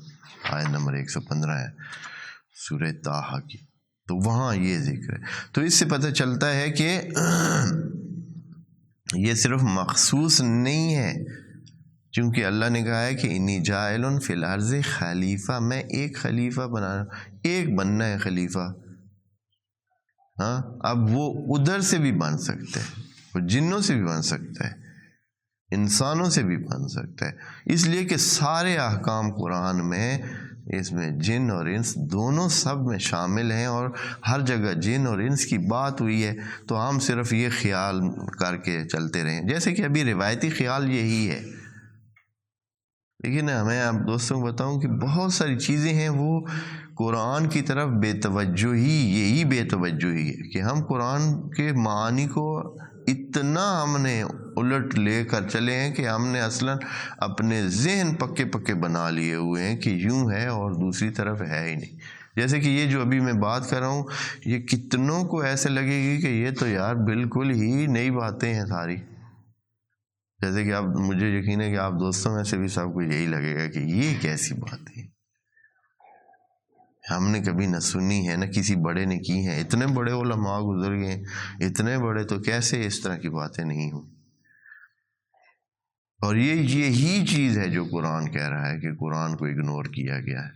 [SPEAKER 1] آیت نمبر 115 ہے سورہ طٰہٰ کی، تو وہاں یہ ذکر ہے۔ تو اس سے پتہ چلتا ہے کہ یہ صرف مخصوص نہیں ہے، چونکہ اللہ نے کہا ہے کہ انی جاعل فی الارض خلیفہ، میں ایک خلیفہ ایک بننا ہے خلیفہ۔ ہاں، اب وہ ادھر سے بھی بن سکتا ہے، وہ جنوں سے بھی بن سکتا ہے، انسانوں سے بھی بن سکتا ہے، اس لیے کہ سارے احکام قرآن میں اس میں جن اور انس دونوں سب میں شامل ہیں، اور ہر جگہ جن اور انس کی بات ہوئی ہے، تو ہم صرف یہ خیال کر کے چلتے رہیں، جیسے کہ ابھی روایتی خیال یہی ہے، لیکن ہمیں آپ دوستوں کو بتاؤں کہ بہت ساری چیزیں ہیں وہ قرآن کی طرف بے توجہی، یہی بے توجہی ہے کہ ہم قرآن کے معانی کو اتنا ہم نے الٹ لے کر چلے ہیں کہ ہم نے اصلاً اپنے ذہن پکے پکے بنا لیے ہوئے ہیں کہ یوں ہے اور دوسری طرف ہے ہی نہیں۔ جیسے کہ یہ جو ابھی میں بات کر رہا ہوں، یہ کتنوں کو ایسے لگے گی کہ یہ تو یار بالکل ہی نئی باتیں ہیں ساری، جیسے کہ اب مجھے یقین ہے کہ آپ دوستوں میں سے بھی سب کو یہی لگے گا کہ یہ کیسی باتیں ہیں، ہم نے کبھی نہ سنی ہے نہ کسی بڑے نے کی ہیں، اتنے بڑے علماء گزر گئے ہیں، اتنے بڑے، تو کیسے اس طرح کی باتیں نہیں ہوں۔ اور یہی چیز ہے جو قرآن کہہ رہا ہے کہ قرآن کو اگنور کیا گیا ہے۔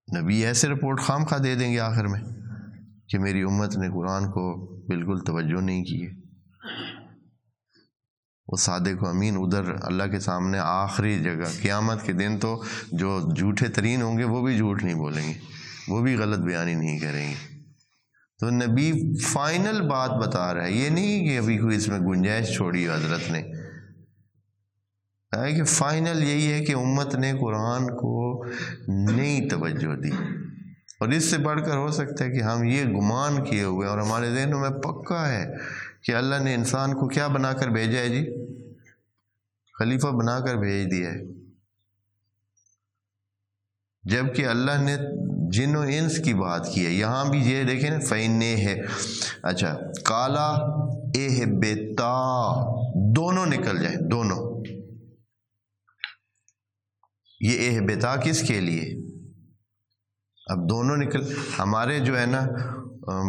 [SPEAKER 1] نبی ایسے رپورٹ خام خواہ دے دیں گے آخر میں کہ میری امت نے قرآن کو بالکل توجہ نہیں کی ہے، وہ صادق و امین ادھر اللہ کے سامنے آخری جگہ قیامت کے دن تو جو جھوٹے ترین ہوں گے وہ بھی جھوٹ نہیں بولیں گے، وہ بھی غلط بیانی نہیں کریں گے۔ تو نبی فائنل بات بتا رہا ہے، یہ نہیں کہ ابھی کوئی اس میں گنجائش چھوڑی حضرت نے، ہے کہ فائنل یہی ہے کہ امت نے قرآن کو نئی توجہ دی، اور اس سے بڑھ کر ہو سکتا ہے کہ ہم یہ گمان کیے ہوئے اور ہمارے ذہنوں میں پکا ہے کہ اللہ نے انسان کو کیا بنا کر بھیجا ہے جی، خلیفہ بنا کر بھیج دیا ہے، جبکہ اللہ نے جن و انس کی بات کی ہے۔ یہاں بھی یہ دیکھیں نا، فینے ہے، اچھا، کالا اہبتا، دونوں نکل جائیں، دونوں، یہ اہبتا کس کے لیے؟ اب دونوں نکل، ہمارے جو ہے نا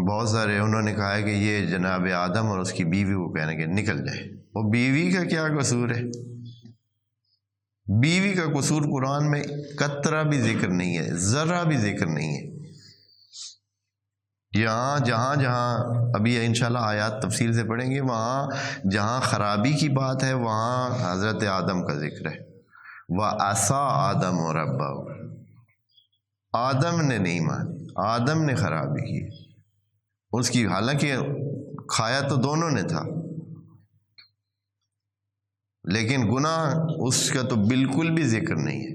[SPEAKER 1] بہت سارے انہوں نے کہا ہے کہ یہ جناب آدم اور اس کی بیوی کو کہنے کہ نکل جائے، وہ بیوی کا کیا قصور ہے؟ بیوی کا قصور قرآن میں قطرہ بھی ذکر نہیں ہے، ذرہ بھی ذکر نہیں ہے۔ یہاں جہاں ابھی انشاءاللہ آیات تفصیل سے پڑھیں گے، وہاں جہاں خرابی کی بات ہے وہاں حضرت آدم کا ذکر ہے، وَعَصَىٰ آدَمُ رَبَّهُ، آدم نے نہیں مانی، آدم نے خرابی کی اس کی، حالانکہ کھایا تو دونوں نے تھا، لیکن گناہ اس کا تو بالکل بھی ذکر نہیں ہے۔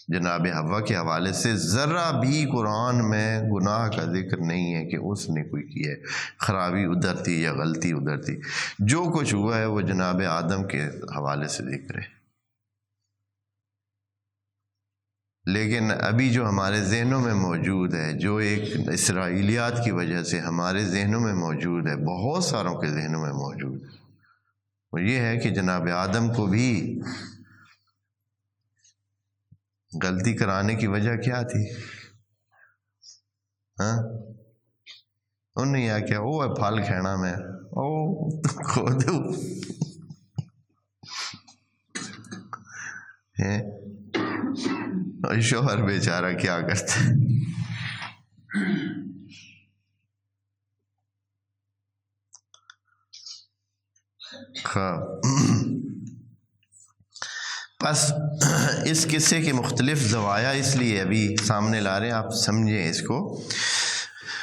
[SPEAKER 1] جناب حوا کے حوالے سے ذرہ بھی قرآن میں گناہ کا ذکر نہیں ہے کہ اس نے کوئی کی ہے، خرابی ادھر تھی یا غلطی ادھر تھی، جو کچھ ہوا ہے وہ جناب آدم کے حوالے سے ذکر ہے۔ لیکن ابھی جو ہمارے ذہنوں میں موجود ہے، جو ایک اسرائیلیات کی وجہ سے ہمارے ذہنوں میں موجود ہے، بہت ساروں کے ذہنوں میں موجود ہے، وہ یہ ہے کہ جناب آدم کو بھی غلطی کرانے کی وجہ کیا تھی؟ ہاں انہوں نے یہ کیا وہ پھل کھینا میں خود شوہر بیچارہ کیا کرتے بس اس قصے کے مختلف زوایا اس لیے ابھی سامنے لا رہے ہیں، آپ سمجھیں اس کو۔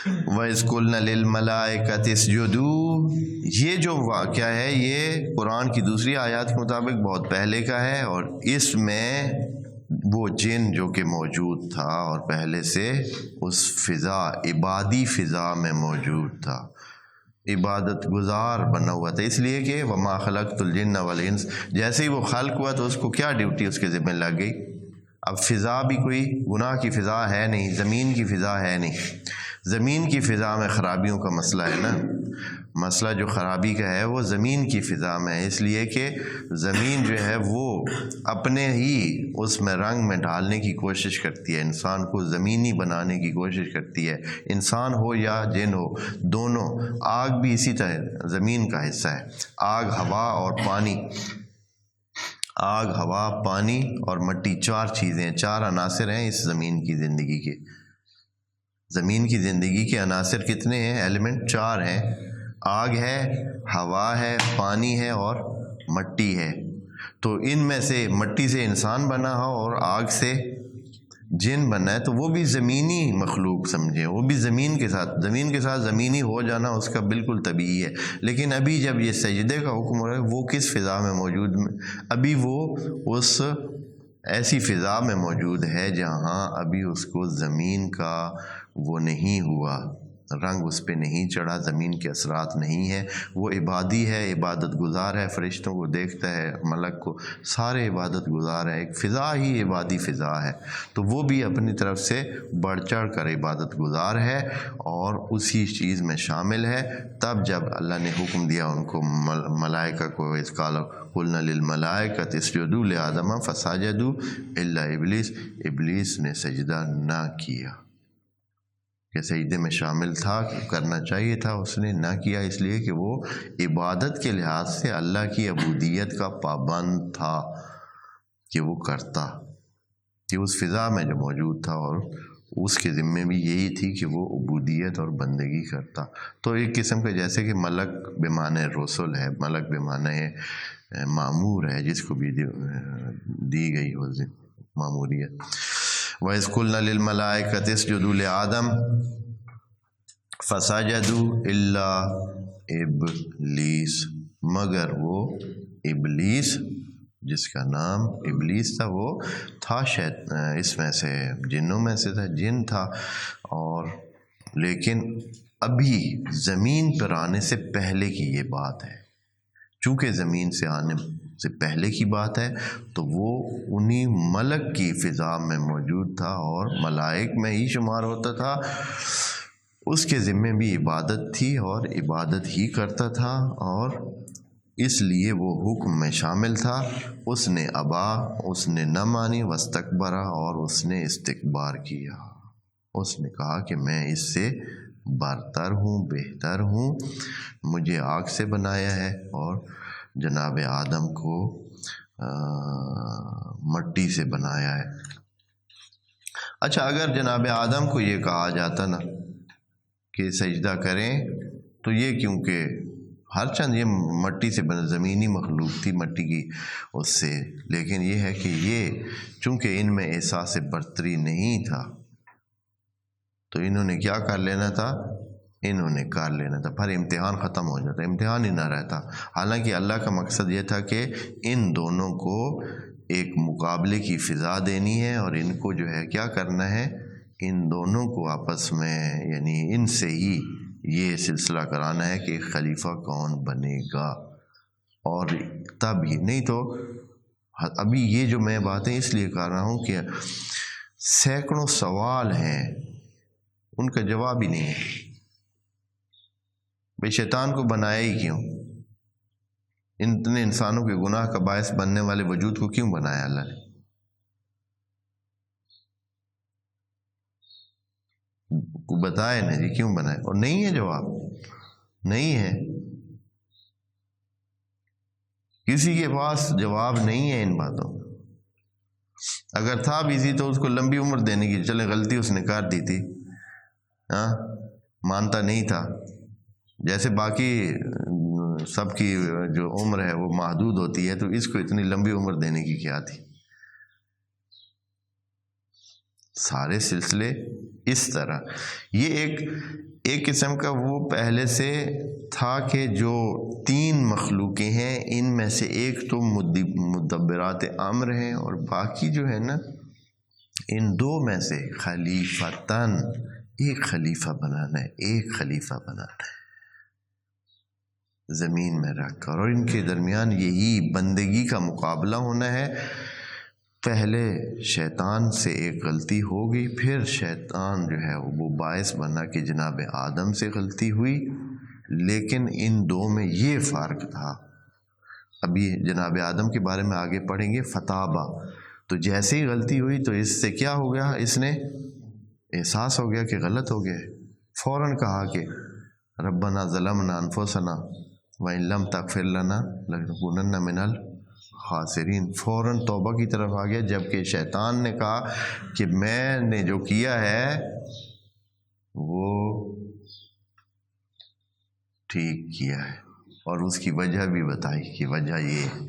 [SPEAKER 1] وَإِذْ قُلْنَا لِلْمَلَائِكَةِ اسْجُدُوا، یہ جو واقعہ ہے یہ قرآن کی دوسری آیات کے مطابق بہت پہلے کا ہے، اور اس میں وہ جن جو کہ موجود تھا اور پہلے سے اس فضا، عبادی فضا میں موجود تھا، عبادت گزار بنا ہوا تھا، اس لیے کہ وَمَا خَلَقْتُ الْجِنَّ وَالْإِنسَ، جیسے ہی وہ خلق ہوا تو اس کو کیا ڈیوٹی اس کے ذمہ لگ گئی؟ اب فضا بھی کوئی گناہ کی فضا ہے نہیں، زمین کی فضا ہے نہیں، زمین کی فضا میں خرابیوں کا مسئلہ ہے نا، مسئلہ جو خرابی کا ہے وہ زمین کی فضا میں ہے، اس لیے کہ زمین جو ہے وہ اپنے ہی اس میں رنگ میں ڈالنے کی کوشش کرتی ہے، انسان کو زمینی بنانے کی کوشش کرتی ہے، انسان ہو یا جن ہو دونوں۔ آگ بھی اسی طرح زمین کا حصہ ہے، آگ، ہوا اور پانی، آگ، ہوا، پانی اور مٹی، چار چیزیں، چار عناصر ہیں اس زمین کی زندگی کے۔ زمین کی زندگی کے عناصر کتنے ہیں؟ ایلیمنٹ چار ہیں، آگ ہے، ہوا ہے، پانی ہے اور مٹی ہے۔ تو ان میں سے مٹی سے انسان بنا ہو اور آگ سے جن بنا ہے تو وہ بھی زمینی مخلوق سمجھیں، وہ بھی زمین کے ساتھ زمینی ہو جانا اس کا بالکل طبیعی ہے۔ لیکن ابھی جب یہ سجدے کا حکم ہو رہا ہے وہ کس فضا میں موجود، ابھی وہ اس ایسی فضا میں موجود ہے جہاں ابھی اس کو زمین کا وہ نہیں ہوا، رنگ اس پہ نہیں چڑھا، زمین کے اثرات نہیں ہیں، وہ عبادی ہے، عبادت گزار ہے، فرشتوں کو دیکھتا ہے، ملک کو، سارے عبادت گزار ہے، ایک فضا ہی عبادی فضا ہے، تو وہ بھی اپنی طرف سے بڑھ چڑھ کر عبادت گزار ہے اور اسی چیز میں شامل ہے۔ تب جب اللہ نے حکم دیا ان کو، ملائکہ کو، اذ قلنا للملائکۃ اسجدوا لآدم فسجدوا الا ابلیس، ابلیس نے سجدہ نہ کیا، کہ سجدے میں شامل تھا، کرنا چاہیے تھا، اس نے نہ کیا، اس لیے کہ وہ عبادت کے لحاظ سے اللہ کی عبودیت کا پابند تھا کہ وہ کرتا، کہ اس فضا میں جو موجود تھا اور اس کے ذمے بھی یہی تھی کہ وہ عبودیت اور بندگی کرتا۔ تو ایک قسم کے جیسے کہ ملک بمعنی رسول ہے، ملک بمعنی مامور ہے، جس کو بھی دی گئی ہو ماموریت۔ وَإِذْ قُلْنَا لِلْمَلَائِكَةِ اسْجُدُوا لِآدَمَ فَسَجَدُوا إِلَّا إِبْلِيسَ، مگر وہ ابلیس، جس کا نام ابلیس تھا، وہ تھا اس میں سے جنوں میں سے تھا، جن تھا، اور لیکن ابھی زمین پر آنے سے پہلے کی یہ بات ہے، چونکہ زمین سے آنے سے پہلے کی بات ہے تو وہ انہی ملک کی فضا میں موجود تھا اور ملائک میں ہی شمار ہوتا تھا، اس کے ذمے بھی عبادت تھی اور عبادت ہی کرتا تھا، اور اس لیے وہ حکم میں شامل تھا۔ اس نے ابا، اس نے نہ مانی، واستکبرا، اور اس نے استکبار کیا، اس نے کہا کہ میں اس سے برتر ہوں، بہتر ہوں، مجھے آگ سے بنایا ہے اور جناب آدم کو مٹی سے بنایا ہے۔ اچھا، اگر جناب آدم کو یہ کہا جاتا نا کہ سجدہ کریں تو یہ کیونکہ ہر چند یہ مٹی سے بنا، زمینی مخلوق تھی مٹی کی اس سے، لیکن یہ ہے کہ یہ چونکہ ان میں احساس برتری نہیں تھا تو انہوں نے کیا کر لینا تھا، انہوں نے کر لینا تھا، پھر امتحان ختم ہو جاتا، امتحان ہی نہ رہتا۔ حالانکہ اللہ کا مقصد یہ تھا کہ ان دونوں کو ایک مقابلے کی فضا دینی ہے اور ان کو جو ہے کیا کرنا ہے، ان دونوں کو آپس میں، یعنی ان سے ہی یہ سلسلہ کرانا ہے کہ خلیفہ کون بنے گا، اور تب ہی نہیں تو ابھی یہ جو میں باتیں اس لیے کر رہا ہوں کہ سینکڑوں سوال ہیں ان کا جواب ہی نہیں ہے۔ بھئی شیطان کو بنایا ہی کیوں؟ اتنے انسانوں کے گناہ کا باعث بننے والے وجود کو کیوں بنایا اللہ نے؟ بتائے نا جی کیوں بنائے؟ اور نہیں ہے جواب، نہیں ہے، کسی کے پاس جواب نہیں ہے ان باتوں کا۔ اگر تھا بھی تھی تو اس کو لمبی عمر دینے کی، چلے غلطی اس نے کر دی تھی، ہاں مانتا نہیں تھا، جیسے باقی سب کی جو عمر ہے وہ محدود ہوتی ہے، تو اس کو اتنی لمبی عمر دینے کی کیا تھی؟ سارے سلسلے اس طرح، یہ ایک قسم کا وہ پہلے سے تھا کہ جو 3 مخلوقیں ہیں ان میں سے ایک تو مدبرات امر ہیں، اور باقی جو ہے نا ان 2 میں سے خلیفتاً، ایک خلیفہ بنانا ہے، ایک خلیفہ بنانا ہے زمین میں رکھ کر، اور ان کے درمیان یہی بندگی کا مقابلہ ہونا ہے۔ پہلے شیطان سے ایک غلطی ہو گئی، پھر شیطان جو ہے وہ باعث بنا کہ جناب آدم سے غلطی ہوئی، لیکن ان 2 میں یہ فرق تھا۔ ابھی جناب آدم کے بارے میں آگے پڑھیں گے، فتابہ، تو جیسے ہی غلطی ہوئی تو اس سے کیا ہو گیا، اس نے احساس ہو گیا کہ غلط ہو گیا، فوراً کہا کہ ربنا ظلمنا انفسنا وَإِن لَمْ تَغْفِرْ لَنَا لَنَكُونَنَّ مِنَ الْخَاسِرِينَ، فوراً توبہ کی طرف آ گیا، جبکہ شیطان نے کہا کہ میں نے جو کیا ہے وہ ٹھیک کیا ہے، اور اس کی وجہ بھی بتائی کہ وجہ یہ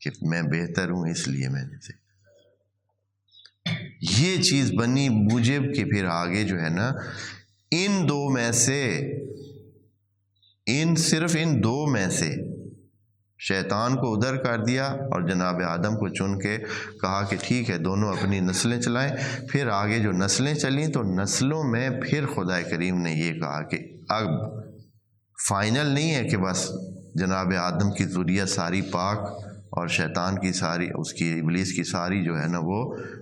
[SPEAKER 1] کہ میں بہتر ہوں اس لیے میں نے سے یہ چیز بنی موجب کہ پھر آگے جو ہے نا ان 2 میں سے، صرف ان 2 میں سے شیطان کو ادھر کر دیا اور جناب آدم کو چن کے کہا کہ ٹھیک ہے دونوں اپنی نسلیں چلائیں۔ پھر آگے جو نسلیں چلیں تو نسلوں میں پھر خدا کریم نے یہ کہا کہ اب فائنل نہیں ہے کہ بس جناب آدم کی ذریت ساری پاک اور شیطان کی ساری، اس کی ابلیس کی ساری جو ہے نا وہ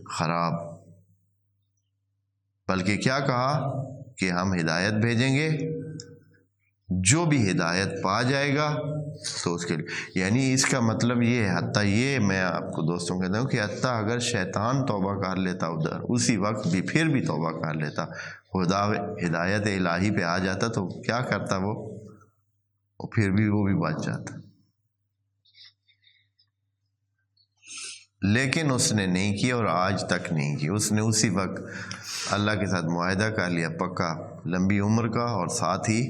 [SPEAKER 1] خراب، بلکہ کیا کہا کہ ہم ہدایت بھیجیں گے، جو بھی ہدایت پا جائے گا تو اس کے لیے، یعنی اس کا مطلب یہ ہے، حتیٰ یہ میں آپ کو دوستوں کہتا ہوں کہ حتیٰ اگر شیطان توبہ کر لیتا ادھر اسی وقت بھی، پھر بھی توبہ کر لیتا، خدا ہدایت الہی پہ آ جاتا تو کیا کرتا وہ پھر بھی وہ بھی بچ جاتا، لیکن اس نے نہیں کی اور آج تک نہیں کی۔ اس نے اسی وقت اللہ کے ساتھ معاہدہ کر لیا پکا لمبی عمر کا، اور ساتھ ہی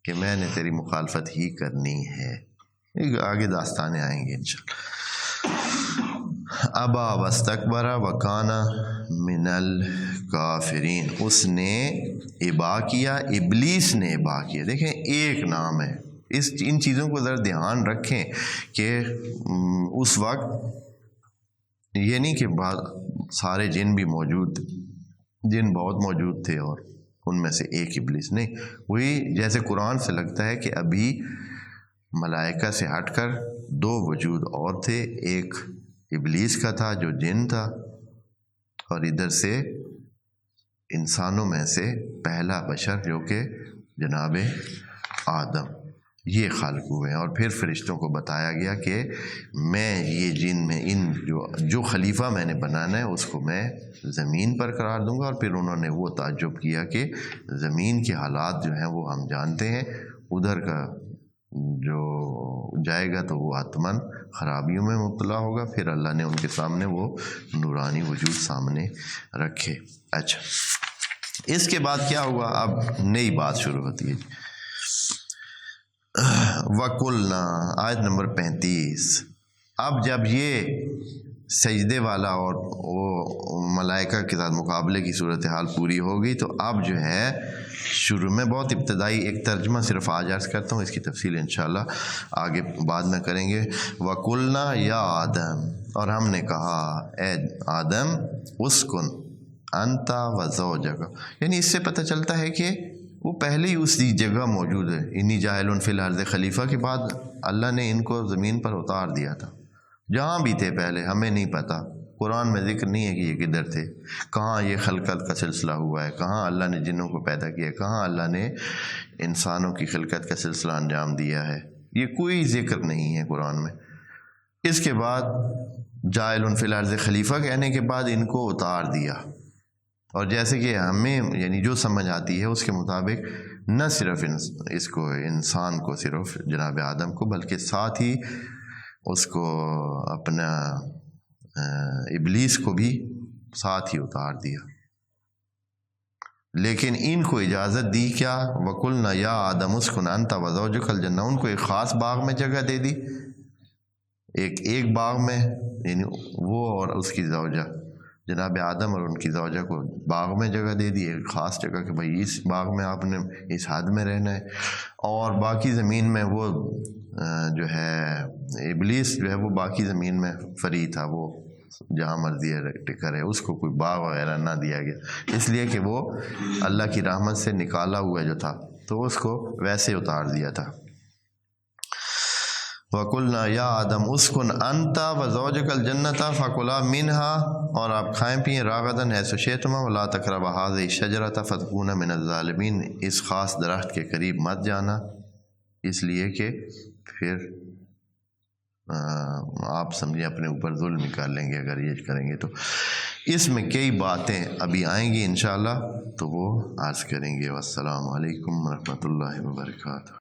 [SPEAKER 1] کہ میں نے تیری مخالفت ہی کرنی ہے۔ آگے داستانیں آئیں گے انشاءاللہ۔ ابا واستکبر وکان من الکافرین، اس نے ابا کیا، ابلیس نے ابا کیا۔ دیکھیں ایک نام ہے، ان چیزوں کو ذرا دھیان رکھیں کہ اس وقت یہ نہیں کہ سارے جن بھی موجود، جن بہت موجود تھے اور ان میں سے ایک ابلیس نہیں، وہی جیسے قرآن سے لگتا ہے کہ ابھی ملائکہ سے ہٹ کر 2 وجود اور تھے، ایک ابلیس کا تھا جو جن تھا، اور ادھر سے انسانوں میں سے پہلا بشر جو کہ جناب آدم، یہ خالق ہوئے ہیں۔ اور پھر فرشتوں کو بتایا گیا کہ میں یہ جن میں ان جو خلیفہ میں نے بنانا ہے اس کو میں زمین پر قرار دوں گا، اور پھر انہوں نے وہ تعجب کیا کہ زمین کے حالات جو ہیں وہ ہم جانتے ہیں، ادھر کا جو جائے گا تو وہ حتماً خرابیوں میں مبتلا ہوگا۔ پھر اللہ نے ان کے سامنے وہ نورانی وجود سامنے رکھے۔ اچھا، اس کے بعد کیا ہوا؟ اب نئی بات شروع ہوتی ہے۔ وَقُلْنَا، آیت نمبر 35۔ اب جب یہ سجدے والا اور وہ ملائکہ کے ساتھ مقابلے کی صورتحال پوری ہو گئی، تو اب جو ہے شروع میں بہت ابتدائی ایک ترجمہ صرف آج عرض کرتا ہوں، اس کی تفصیل انشاءاللہ آگے بعد میں کریں گے۔ وَقُلْنَا یا آدم، اور ہم نے کہا اے آدم، اسکن انت وزوجک، یعنی اس سے پتہ چلتا ہے کہ وہ پہلے ہی اسی جگہ موجود ہے۔ انی جاعل فی الارض خلیفہ کے بعد اللہ نے ان کو زمین پر اتار دیا تھا، جہاں بھی تھے پہلے ہمیں نہیں پتہ، قرآن میں ذکر نہیں ہے کہ یہ کدھر تھے، کہاں یہ خلقت کا سلسلہ ہوا ہے، کہاں اللہ نے جنوں کو پیدا کیا ہے، کہاں اللہ نے انسانوں کی خلقت کا سلسلہ انجام دیا ہے، یہ کوئی ذکر نہیں ہے قرآن میں۔ اس کے بعد جاعل فی الارض خلیفہ کہنے کے بعد ان کو اتار دیا، اور جیسے کہ ہمیں یعنی جو سمجھ آتی ہے اس کے مطابق نہ صرف اس کو انسان کو صرف جناب آدم کو، بلکہ ساتھ ہی اس کو اپنا ابلیس کو بھی ساتھ ہی اتار دیا۔ لیکن ان کو اجازت دی کیا؟ وَقُلْنَا يَا آدَمُ اسْكُنْ أَنْتَ وَزَوْجُكَ الْجَنَّةَ، ان کو ایک خاص باغ میں جگہ دے دی، ایک باغ میں، یعنی وہ اور اس کی زوجہ جناب آدم اور ان کی زوجہ کو باغ میں جگہ دے دی، ایک خاص جگہ کہ بھائی اس باغ میں آپ نے اس حد میں رہنا ہے، اور باقی زمین میں وہ جو ہے ابلیس جو ہے وہ باقی زمین میں فری تھا، وہ جہاں مرضی کرے، اس کو کوئی باغ وغیرہ نہ دیا گیا، اس لیے کہ وہ اللہ کی رحمت سے نکالا ہوا جو تھا تو اس کو ویسے اتار دیا تھا۔ وَقُلْنَا يَا آدَمُ اسْكُنْ أَنْتَ وَزَوْجُكَ الْجَنَّةَ فَكُلَا مِنْهَا، اور آپ کھائیں پئیں راغداً حیث شئتما وَلَا تَقْرَبَا هَٰذِهِ الشَّجَرَةَ فَتَكُونَا مِنَ الظَّالِمِينَ، اس خاص درخت کے قریب مت جانا، اس لیے کہ پھر آپ سمجھیں اپنے اوپر ظلم ہی کر لیں گے اگر یہ کریں گے تو۔ اس میں کئی باتیں ابھی آئیں گی انشاءاللہ تو وہ عرض کریں گے۔ والسلام علیکم ورحمۃ اللہ وبرکاتہ۔